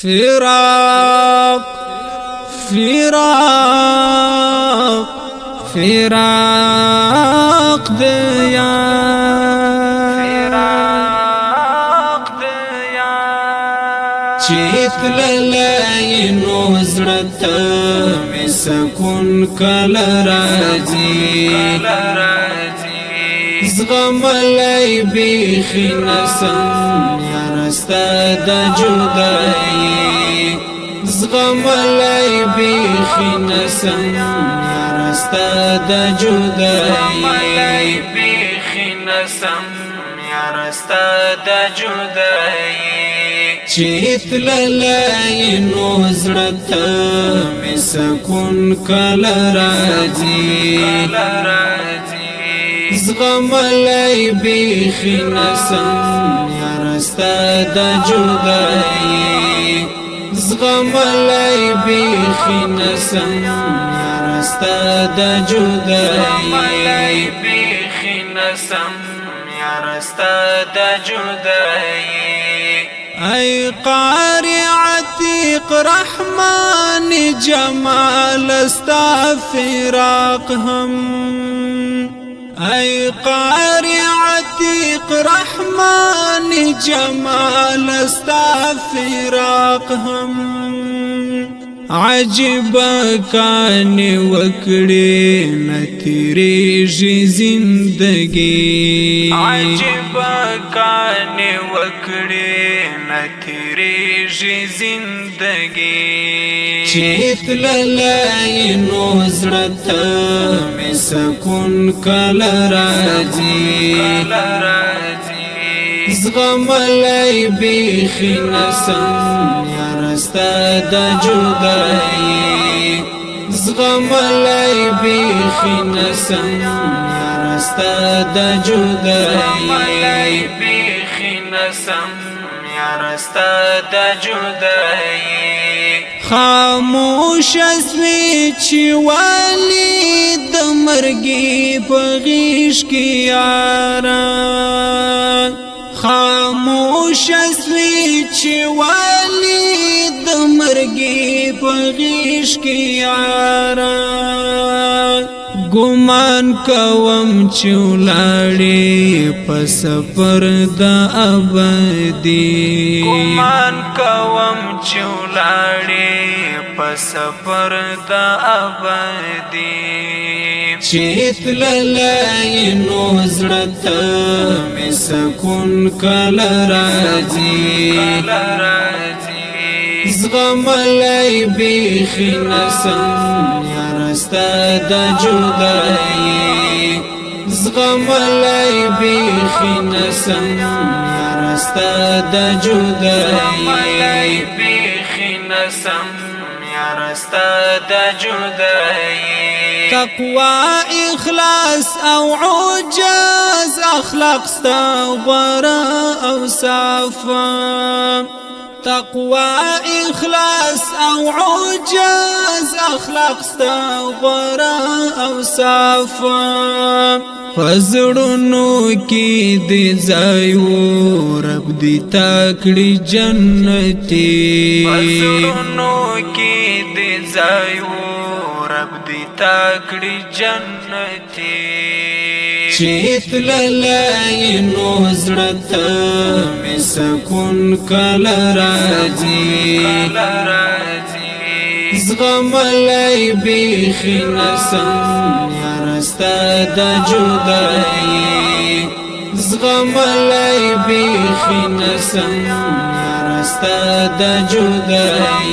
فراق فراق فراق دیا چیت للائی نوزرت می سکون کل راجی زغم لای بیخی نسم یارستا دا جدائی زغم لای بیخی نسم یارستا دا جدائی چیت للائی نوزرت می سکون کل راجی زغم لای بیخی نسم یارستا دا جدائی زغم لای بیخی نسم یارستا دا جدائی ای قاری عتیق رحمان جمال استا فراق هم ای قاری عتیق رحمان جمال استا فراق هم عجب کانی وکڑی نتیریجی زندگی عجب کانی وکڑی نتیریجی زندگی چیت للائی نوزرت می سکون کل راجی زغم لای بیخی نسم یارستا دا جدائی زغم لای بیخی نسم یارستا دا جدائی خاموش اسوی چی والی د مرگی پغیش کی یاران خاموش اسوی چی والی د مرگی پغیش کی یاران گمان کوم چولاڑی پس پر دا ابدی گمان کوم چولاڑی پس پر دا ابدی چیت للائی نوزرت می سکون کل راجی زغم لای بیخی نسم یارستا دا جدائی زغم لای بیخی نسم یارستا دا جدائی تقوی اخلاص او عجز اخلاق ستا غورا او صافا تقوی اخلاص او عجز اخلاق ستا غورا او صافا فزړونو کې دې ځایو رب دې تاکړي جنتي فزړونو کې دې ځایو رب دې تاکړي جنتي چیت للائی نوزرت می سکون کل راجی زغم لای بیخی نسم یارستا دا جدائی زغم لای بیخی نسم یارستا دا جدائی